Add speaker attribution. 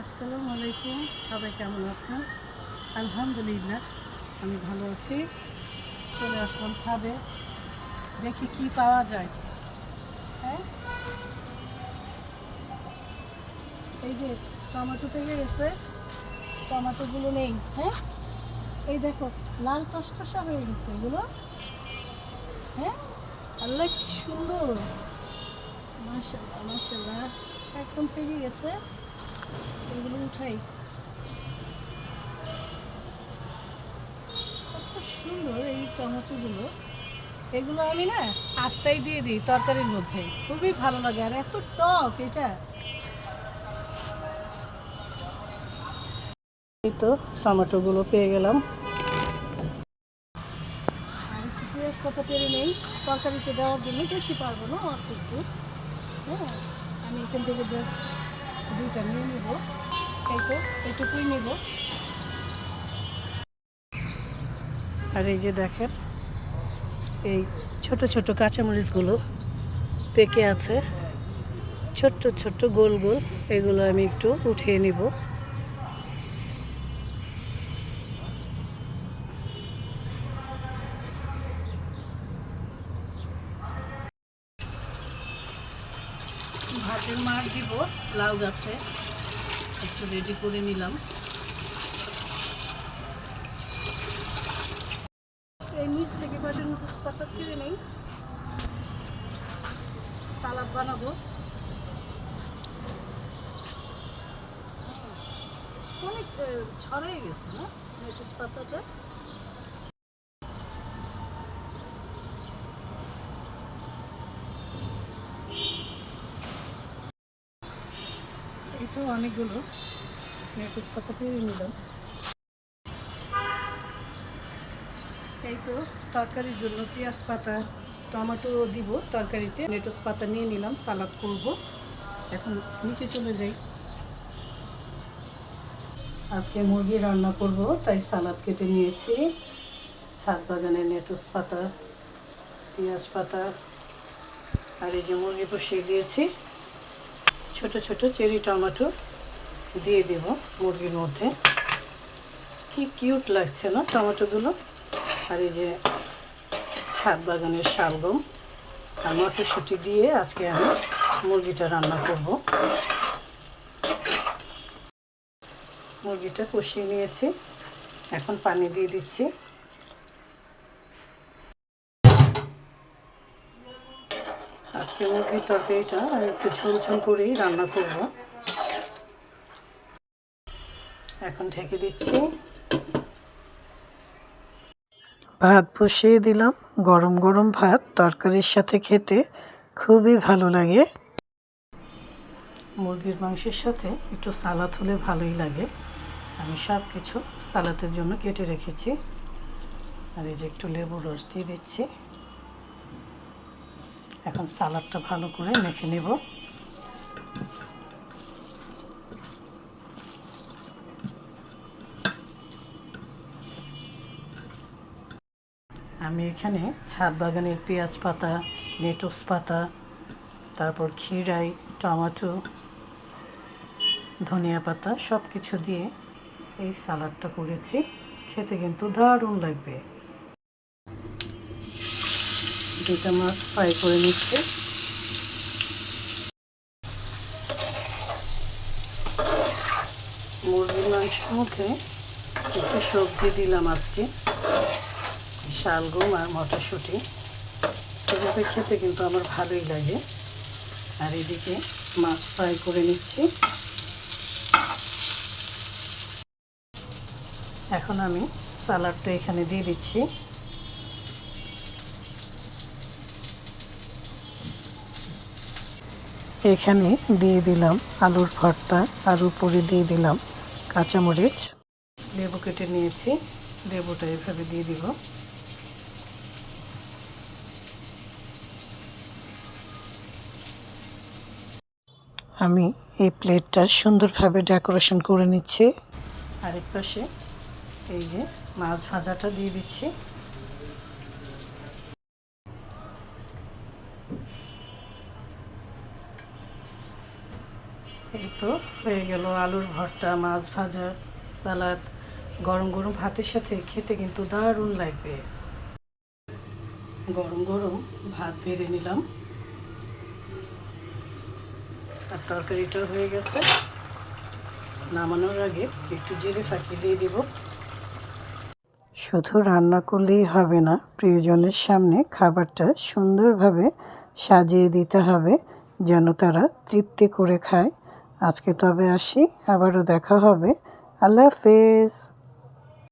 Speaker 1: আসসালামু আলাইকুম, সবাই কেমন আছেন? আলহামদুলিল্লাহ আমি ভালো আছি। চলে আসলাম ছাদে, দেখি কি পাওয়া যায়। হ্যাঁ, এই যে টমেটো পেকে গেছে, টমেটোগুলো নেই। হ্যাঁ, এই দেখো লাল টসটসা হয়ে গেছে এগুলো। হ্যাঁ, আল্লাহ কি সুন্দর, মাশাআল্লাহ মাশাআল্লাহ, একদম পেকে গেছে। এগুলো উঠাই, কত সুন্দর এই টমেটোগুলো। এগুলো আমি না আস্তাই দিয়ে দিই তরকারির মধ্যে, খুবই ভালো লাগে। আর এত টক এটা। এই তো টমেটোগুলো পেয়ে গেলাম। আর একটু পেঁয়াজ পাতা পেরে নেই, তরকারিতে দেওয়ার জন্য। বেশি পারবো না, অল্প একটু। হ্যাঁ, আমি এখান থেকে জাস্ট দুইটা নিয়ে নেব। এই তো এটুকুই নেব। আর এই যে দেখেন, এই ছোট ছোট কাঁচামরিচগুলো পেকে আছে, ছোট্ট ছোট্ট গোল গোল। এগুলো আমি একটু উঠিয়ে নিব। ভাতের মার দিব লাউ গাছে, একটু রেডি করে নিলাম। এই নিচ থেকে কয়েকটা নতুন পাতা ছিঁড়ে নেই, সালাদ বানাবো। অনেক ছড়াই গেছে না লেটুস পাতাটা। এই তো অনেকগুলো লেটুস পাতা পেরে নিলাম। এই তো তরকারির জন্য পেঁয়াজ পাতা টমেটো দিব তরকারিতে। লেটুস পাতা নিয়ে নিলাম, সালাদ করব। এখন নিচে চলে যাই। আজকে মুরগি রান্না করব, তাই সালাদ কেটে নিয়েছি। ছাদ বাগানের লেটুস পাতা, পেঁয়াজ পাতা, আর এই যে মুরগি বসিয়ে দিয়েছি। ছোট ছোট চেরি টমেটো দিয়ে দেব মুরগির মধ্যে। কি কিউট লাগছে না টমেটোগুলো। আর এই যে ছাদ বাগানের শালগম আর মটরশুঁটি দিয়ে আজকে আমি মুরগিটা রান্না করব। মুরগিটা কষিয়ে নিয়েছি, এখন পানি দিয়ে দিচ্ছি। আজকে মুরগির তরকারিটা আমি একটু ঝোল ঝোল করেই রান্না করব। এখন ঢেকে দিচ্ছি। ভাত বসিয়ে দিলাম, গরম গরম ভাত তরকারির সাথে খেতে খুবই ভালো লাগে। মুরগির মাংসের সাথে একটু সালাদ হলে ভালোই লাগে। আমি সব কিছু সালাদের জন্য কেটে রেখেছি। আর এই যে একটু লেবুর রস দিয়ে দিচ্ছি। এখন সালাদটা ভালো করে মেখে নেব। আমি এখানে ছাদ বাগানের পেঁয়াজ পাতা, লেটুস পাতা, তারপর খিরাই, টমেটো, ধনিয়া পাতা সব কিছু দিয়ে এই সালাডটা করেছি। খেতে কিন্তু দারুণ লাগবে। দুটা মাছ ফ্রাই করে নিচ্ছে। মুরগির মাংসের মধ্যে একটু সবজি দিলাম আজকে, শালগম আর মটরশুঁটি। এভাবে খেতে কিন্তু আমার ভালোই লাগে। আর এদিকে মাছ ফ্রাই করে নিচ্ছি। এখন আমি সালাডটা এখানে দিয়ে দিচ্ছি। এখানে দিয়ে দিলাম আলুর ভর্তা, আর উপরে দিয়ে দিলাম কাঁচামরিচ। লেবু কেটে নিয়েছি, লেবুটা এভাবে দিয়ে দিব। আমি এই প্লেটটা সুন্দরভাবে ডেকোরেশন করে নিচ্ছি। আরেক পাশে এই যে মাছ ভাজাটা দিয়ে দিচ্ছি। এই তো হয়ে গেল আলুর ভর্তা, মাছ ভাজা, সালাদ। গরম গরম ভাতের সাথে খেতে কিন্তু দারুণ লাগবে। গরম গরম ভাত বেড়ে নিলাম, আর তরকারিটাও হয়ে গেছে। নামানোর আগে একটু জিরে ফাঁকি দিয়ে দিব। শুধু রান্না করলেই হবে না, প্রিয়জনের সামনে খাবারটা সুন্দরভাবে সাজিয়ে দিতে হবে যেন তারা তৃপ্তি করে খায়। আজকে তবে আসি, আবারও দেখা হবে। আল্লাহ হাফেজ।